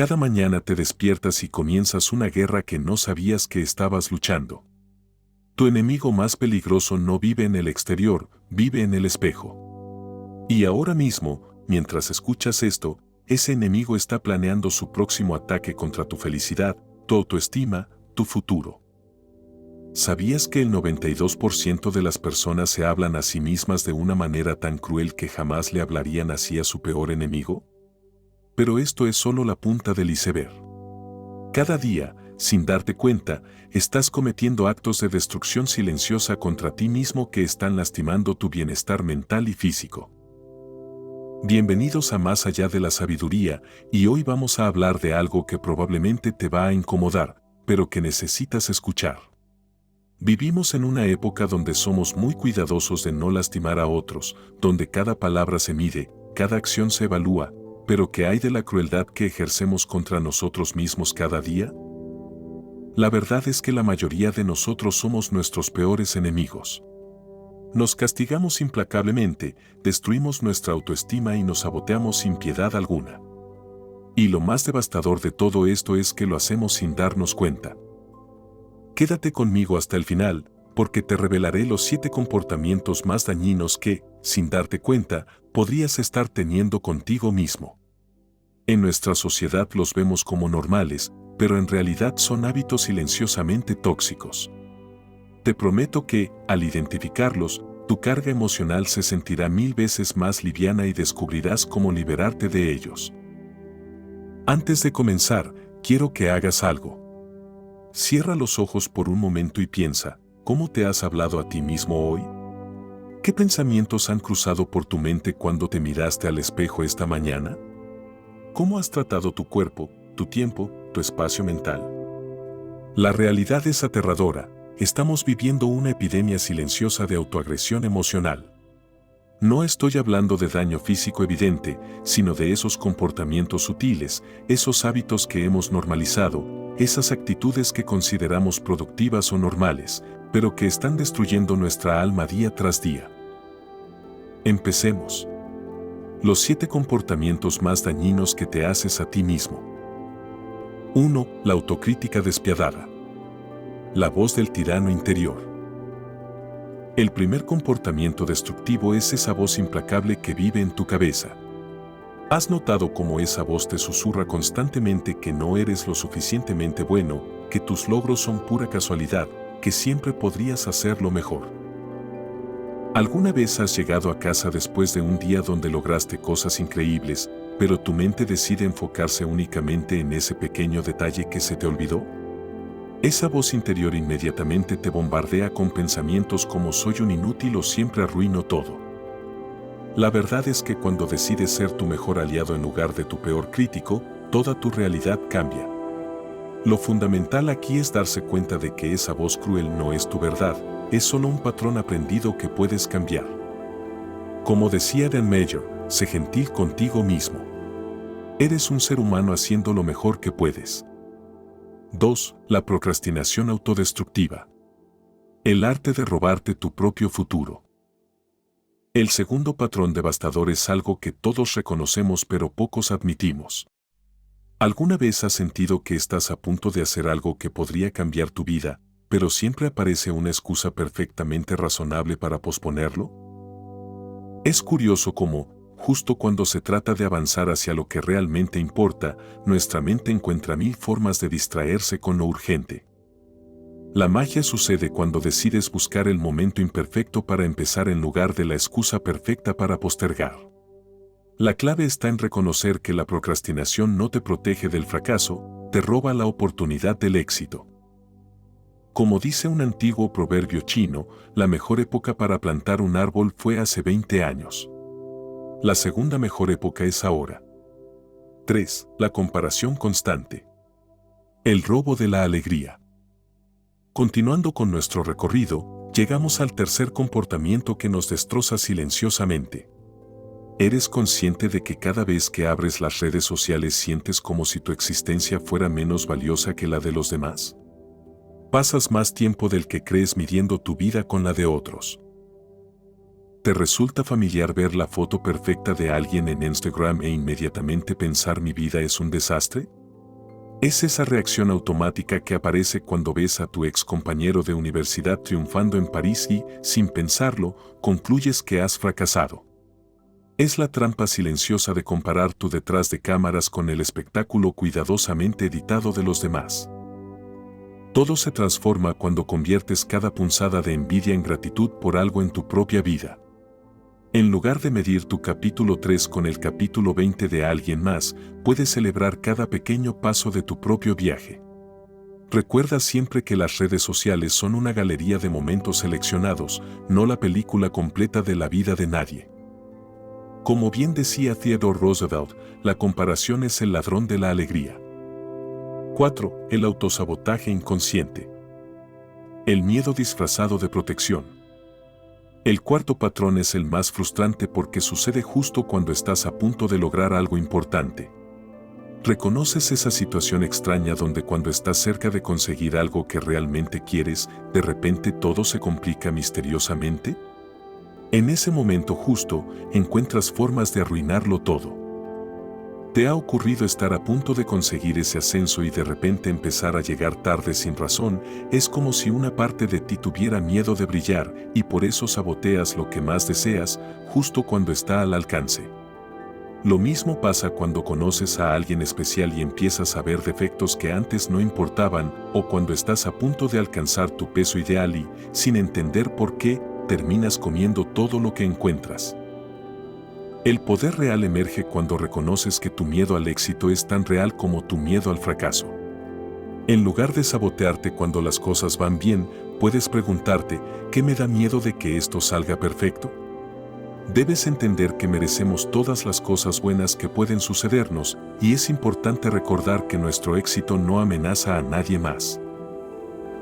Cada mañana te despiertas y comienzas una guerra que no sabías que estabas luchando. Tu enemigo más peligroso no vive en el exterior, vive en el espejo. Y ahora mismo, mientras escuchas esto, ese enemigo está planeando su próximo ataque contra tu felicidad, tu autoestima, tu futuro. ¿Sabías que el 92% de las personas se hablan a sí mismas de una manera tan cruel que jamás le hablarían así a su peor enemigo? Pero esto es solo la punta del iceberg. Cada día, sin darte cuenta, estás cometiendo actos de destrucción silenciosa contra ti mismo que están lastimando tu bienestar mental y físico. Bienvenidos a Más Allá de la Sabiduría, y hoy vamos a hablar de algo que probablemente te va a incomodar, pero que necesitas escuchar. Vivimos en una época donde somos muy cuidadosos de no lastimar a otros, donde cada palabra se mide, cada acción se evalúa, pero ¿qué hay de la crueldad que ejercemos contra nosotros mismos cada día? La verdad es que la mayoría de nosotros somos nuestros peores enemigos. Nos castigamos implacablemente, destruimos nuestra autoestima y nos saboteamos sin piedad alguna. Y lo más devastador de todo esto es que lo hacemos sin darnos cuenta. Quédate conmigo hasta el final, porque te revelaré los 7 comportamientos más dañinos que, sin darte cuenta, podrías estar teniendo contigo mismo. En nuestra sociedad los vemos como normales, pero en realidad son hábitos silenciosamente tóxicos. Te prometo que, al identificarlos, tu carga emocional se sentirá 1000 veces más liviana y descubrirás cómo liberarte de ellos. Antes de comenzar, quiero que hagas algo. Cierra los ojos por un momento y piensa, ¿cómo te has hablado a ti mismo hoy? ¿Qué pensamientos han cruzado por tu mente cuando te miraste al espejo esta mañana? ¿Cómo has tratado tu cuerpo, tu tiempo, tu espacio mental? La realidad es aterradora. Estamos viviendo una epidemia silenciosa de autoagresión emocional. No estoy hablando de daño físico evidente, sino de esos comportamientos sutiles, esos hábitos que hemos normalizado, esas actitudes que consideramos productivas o normales, pero que están destruyendo nuestra alma día tras día. Empecemos. Los 7 comportamientos más dañinos que te haces a ti mismo. 1. La autocrítica despiadada. La voz del tirano interior. El primer comportamiento destructivo es esa voz implacable que vive en tu cabeza. ¿Has notado cómo esa voz te susurra constantemente que no eres lo suficientemente bueno, que tus logros son pura casualidad, que siempre podrías hacerlo mejor? ¿Alguna vez has llegado a casa después de un día donde lograste cosas increíbles, pero tu mente decide enfocarse únicamente en ese pequeño detalle que se te olvidó? Esa voz interior inmediatamente te bombardea con pensamientos como soy un inútil o siempre arruino todo. La verdad es que cuando decides ser tu mejor aliado en lugar de tu peor crítico, toda tu realidad cambia. Lo fundamental aquí es darse cuenta de que esa voz cruel no es tu verdad, es solo un patrón aprendido que puedes cambiar. Como decía Dan Mayer, sé gentil contigo mismo. Eres un ser humano haciendo lo mejor que puedes. 2. La procrastinación autodestructiva. El arte de robarte tu propio futuro. El segundo patrón devastador es algo que todos reconocemos pero pocos admitimos. ¿Alguna vez has sentido que estás a punto de hacer algo que podría cambiar tu vida, pero siempre aparece una excusa perfectamente razonable para posponerlo? Es curioso cómo, justo cuando se trata de avanzar hacia lo que realmente importa, nuestra mente encuentra 1000 formas de distraerse con lo urgente. La magia sucede cuando decides buscar el momento imperfecto para empezar en lugar de la excusa perfecta para postergar. La clave está en reconocer que la procrastinación no te protege del fracaso, te roba la oportunidad del éxito. Como dice un antiguo proverbio chino, la mejor época para plantar un árbol fue hace 20 años. La segunda mejor época es ahora. 3. La comparación constante. El robo de la alegría. Continuando con nuestro recorrido, llegamos al tercer comportamiento que nos destroza silenciosamente. ¿Eres consciente de que cada vez que abres las redes sociales sientes como si tu existencia fuera menos valiosa que la de los demás? Pasas más tiempo del que crees midiendo tu vida con la de otros. ¿Te resulta familiar ver la foto perfecta de alguien en Instagram e inmediatamente pensar mi vida es un desastre? Es esa reacción automática que aparece cuando ves a tu ex compañero de universidad triunfando en París y, sin pensarlo, concluyes que has fracasado. Es la trampa silenciosa de comparar tu detrás de cámaras con el espectáculo cuidadosamente editado de los demás. Todo se transforma cuando conviertes cada punzada de envidia en gratitud por algo en tu propia vida. En lugar de medir tu capítulo 3 con el capítulo 20 de alguien más, puedes celebrar cada pequeño paso de tu propio viaje. Recuerda siempre que las redes sociales son una galería de momentos seleccionados, no la película completa de la vida de nadie. Como bien decía Theodore Roosevelt, la comparación es el ladrón de la alegría. 4. El autosabotaje inconsciente. El miedo disfrazado de protección. El cuarto patrón es el más frustrante porque sucede justo cuando estás a punto de lograr algo importante. ¿Reconoces esa situación extraña donde cuando estás cerca de conseguir algo que realmente quieres, de repente todo se complica misteriosamente? En ese momento justo, encuentras formas de arruinarlo todo. ¿Te ha ocurrido estar a punto de conseguir ese ascenso y de repente empezar a llegar tarde sin razón? Es como si una parte de ti tuviera miedo de brillar y por eso saboteas lo que más deseas justo cuando está al alcance. Lo mismo pasa cuando conoces a alguien especial y empiezas a ver defectos que antes no importaban, o cuando estás a punto de alcanzar tu peso ideal y, sin entender por qué, terminas comiendo todo lo que encuentras. El poder real emerge cuando reconoces que tu miedo al éxito es tan real como tu miedo al fracaso. En lugar de sabotearte cuando las cosas van bien, puedes preguntarte, ¿qué me da miedo de que esto salga perfecto? Debes entender que merecemos todas las cosas buenas que pueden sucedernos, y es importante recordar que nuestro éxito no amenaza a nadie más.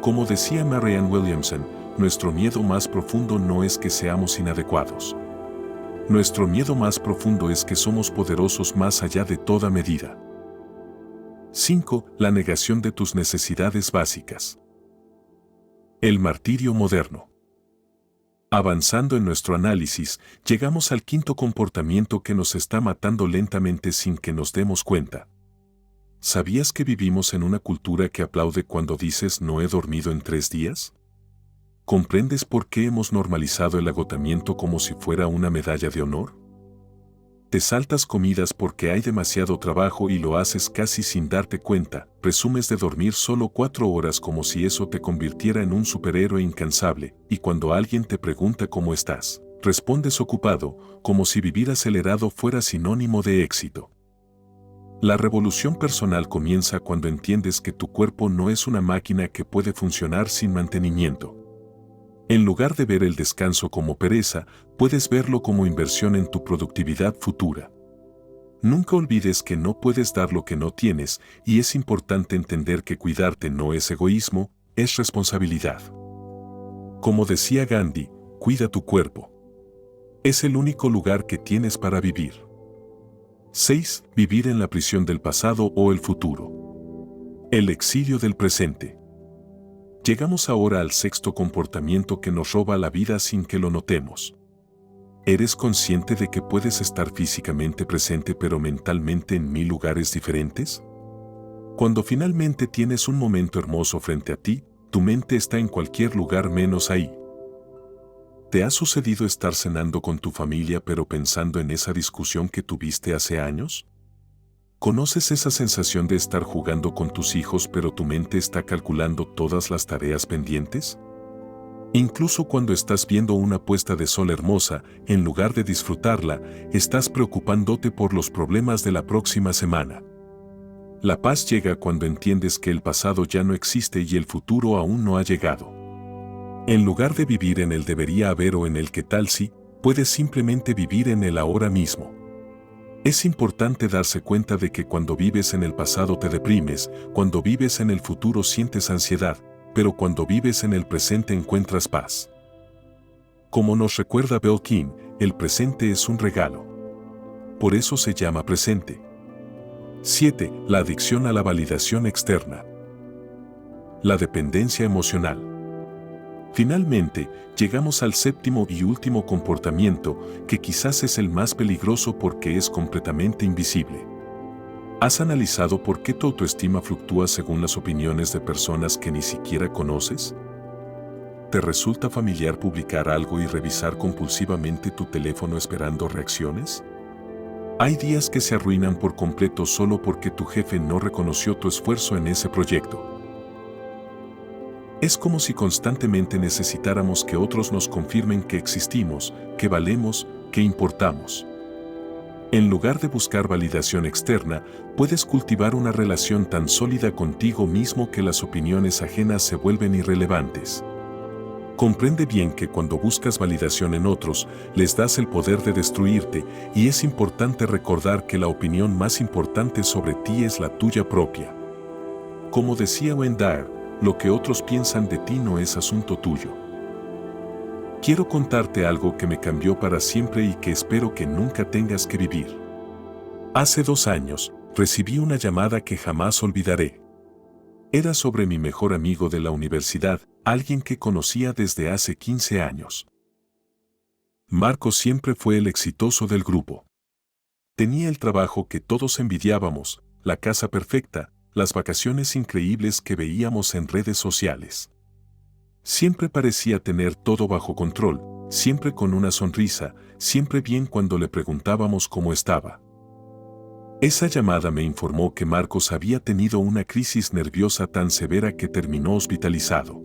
Como decía Marianne Williamson, nuestro miedo más profundo no es que seamos inadecuados. Nuestro miedo más profundo es que somos poderosos más allá de toda medida. 5. La negación de tus necesidades básicas. El martirio moderno. Avanzando en nuestro análisis, llegamos al quinto comportamiento que nos está matando lentamente sin que nos demos cuenta. ¿Sabías que vivimos en una cultura que aplaude cuando dices no he dormido en 3 días? ¿Comprendes por qué hemos normalizado el agotamiento como si fuera una medalla de honor? Te saltas comidas porque hay demasiado trabajo y lo haces casi sin darte cuenta, presumes de dormir solo 4 horas como si eso te convirtiera en un superhéroe incansable, y cuando alguien te pregunta cómo estás, respondes ocupado, como si vivir acelerado fuera sinónimo de éxito. La revolución personal comienza cuando entiendes que tu cuerpo no es una máquina que puede funcionar sin mantenimiento. En lugar de ver el descanso como pereza, puedes verlo como inversión en tu productividad futura. Nunca olvides que no puedes dar lo que no tienes, y es importante entender que cuidarte no es egoísmo, es responsabilidad. Como decía Gandhi, cuida tu cuerpo. Es el único lugar que tienes para vivir. 6. Vivir en la prisión del pasado o el futuro. El exilio del presente. Llegamos ahora al sexto comportamiento que nos roba la vida sin que lo notemos. ¿Eres consciente de que puedes estar físicamente presente pero mentalmente en 1000 lugares diferentes? Cuando finalmente tienes un momento hermoso frente a ti, tu mente está en cualquier lugar menos ahí. ¿Te ha sucedido estar cenando con tu familia pero pensando en esa discusión que tuviste hace años? ¿Conoces esa sensación de estar jugando con tus hijos pero tu mente está calculando todas las tareas pendientes? Incluso cuando estás viendo una puesta de sol hermosa, en lugar de disfrutarla, estás preocupándote por los problemas de la próxima semana. La paz llega cuando entiendes que el pasado ya no existe y el futuro aún no ha llegado. En lugar de vivir en el debería haber o en el qué tal si, puedes simplemente vivir en el ahora mismo. Es importante darse cuenta de que cuando vives en el pasado te deprimes, cuando vives en el futuro sientes ansiedad, pero cuando vives en el presente encuentras paz. Como nos recuerda Belkin, el presente es un regalo. Por eso se llama presente. 7. La adicción a la validación externa. La dependencia emocional. Finalmente, llegamos al séptimo y último comportamiento, que quizás es el más peligroso porque es completamente invisible. ¿Has analizado por qué tu autoestima fluctúa según las opiniones de personas que ni siquiera conoces? ¿Te resulta familiar publicar algo y revisar compulsivamente tu teléfono esperando reacciones? Hay días que se arruinan por completo solo porque tu jefe no reconoció tu esfuerzo en ese proyecto. Es como si constantemente necesitáramos que otros nos confirmen que existimos, que valemos, que importamos. En lugar de buscar validación externa, puedes cultivar una relación tan sólida contigo mismo que las opiniones ajenas se vuelven irrelevantes. Comprende bien que cuando buscas validación en otros, les das el poder de destruirte, y es importante recordar que la opinión más importante sobre ti es la tuya propia. Como decía Wayne Dyer, lo que otros piensan de ti no es asunto tuyo. Quiero contarte algo que me cambió para siempre y que espero que nunca tengas que vivir. Hace 2 años, recibí una llamada que jamás olvidaré. Era sobre mi mejor amigo de la universidad, alguien que conocía desde hace 15 años. Marco siempre fue el exitoso del grupo. Tenía el trabajo que todos envidiábamos, la casa perfecta, las vacaciones increíbles que veíamos en redes sociales. Siempre parecía tener todo bajo control, siempre con una sonrisa, siempre bien cuando le preguntábamos cómo estaba. Esa llamada me informó que Marcos había tenido una crisis nerviosa tan severa que terminó hospitalizado.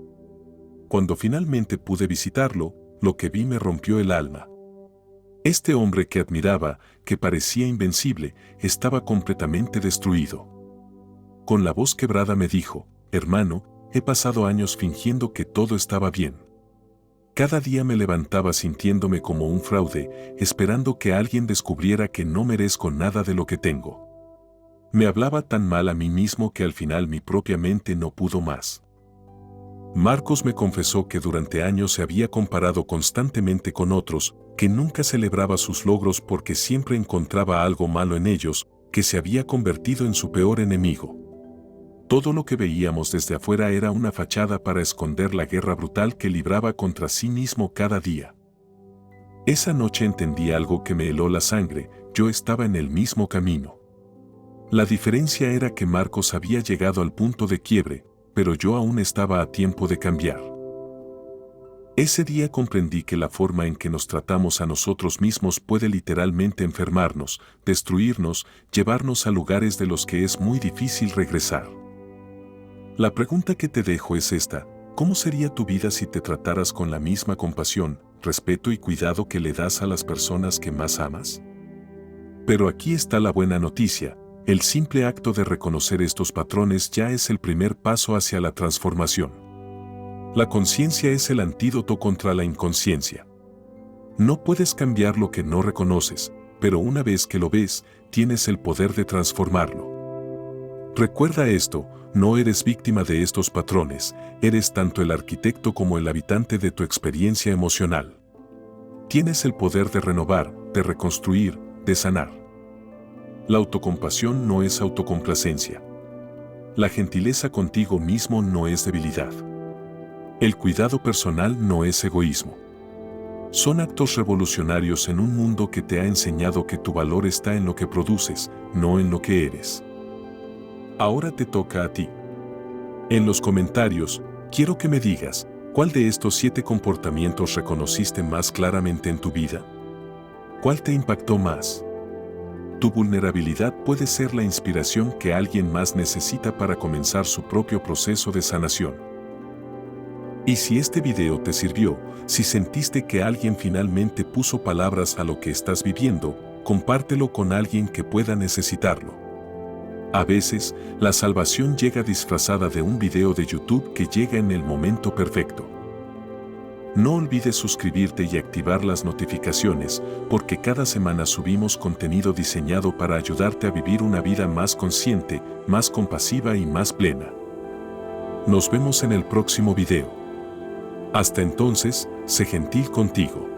Cuando finalmente pude visitarlo, lo que vi me rompió el alma. Este hombre que admiraba, que parecía invencible, estaba completamente destruido. Con la voz quebrada me dijo: hermano, he pasado años fingiendo que todo estaba bien. Cada día me levantaba sintiéndome como un fraude, esperando que alguien descubriera que no merezco nada de lo que tengo. Me hablaba tan mal a mí mismo que al final mi propia mente no pudo más. Marcos me confesó que durante años se había comparado constantemente con otros, que nunca celebraba sus logros porque siempre encontraba algo malo en ellos, que se había convertido en su peor enemigo. Todo lo que veíamos desde afuera era una fachada para esconder la guerra brutal que libraba contra sí mismo cada día. Esa noche entendí algo que me heló la sangre: yo estaba en el mismo camino. La diferencia era que Marcos había llegado al punto de quiebre, pero yo aún estaba a tiempo de cambiar. Ese día comprendí que la forma en que nos tratamos a nosotros mismos puede literalmente enfermarnos, destruirnos, llevarnos a lugares de los que es muy difícil regresar. La pregunta que te dejo es esta: ¿cómo sería tu vida si te trataras con la misma compasión, respeto y cuidado que le das a las personas que más amas? Pero aquí está la buena noticia: el simple acto de reconocer estos patrones ya es el primer paso hacia la transformación. La conciencia es el antídoto contra la inconsciencia. No puedes cambiar lo que no reconoces, pero una vez que lo ves, tienes el poder de transformarlo. Recuerda esto: no eres víctima de estos patrones, eres tanto el arquitecto como el habitante de tu experiencia emocional. Tienes el poder de renovar, de reconstruir, de sanar. La autocompasión no es autocomplacencia. La gentileza contigo mismo no es debilidad. El cuidado personal no es egoísmo. Son actos revolucionarios en un mundo que te ha enseñado que tu valor está en lo que produces, no en lo que eres. Ahora te toca a ti. En los comentarios, quiero que me digas, ¿cuál de estos 7 comportamientos reconociste más claramente en tu vida? ¿Cuál te impactó más? Tu vulnerabilidad puede ser la inspiración que alguien más necesita para comenzar su propio proceso de sanación. Y si este video te sirvió, si sentiste que alguien finalmente puso palabras a lo que estás viviendo, compártelo con alguien que pueda necesitarlo. A veces, la salvación llega disfrazada de un video de YouTube que llega en el momento perfecto. No olvides suscribirte y activar las notificaciones, porque cada semana subimos contenido diseñado para ayudarte a vivir una vida más consciente, más compasiva y más plena. Nos vemos en el próximo video. Hasta entonces, sé gentil contigo.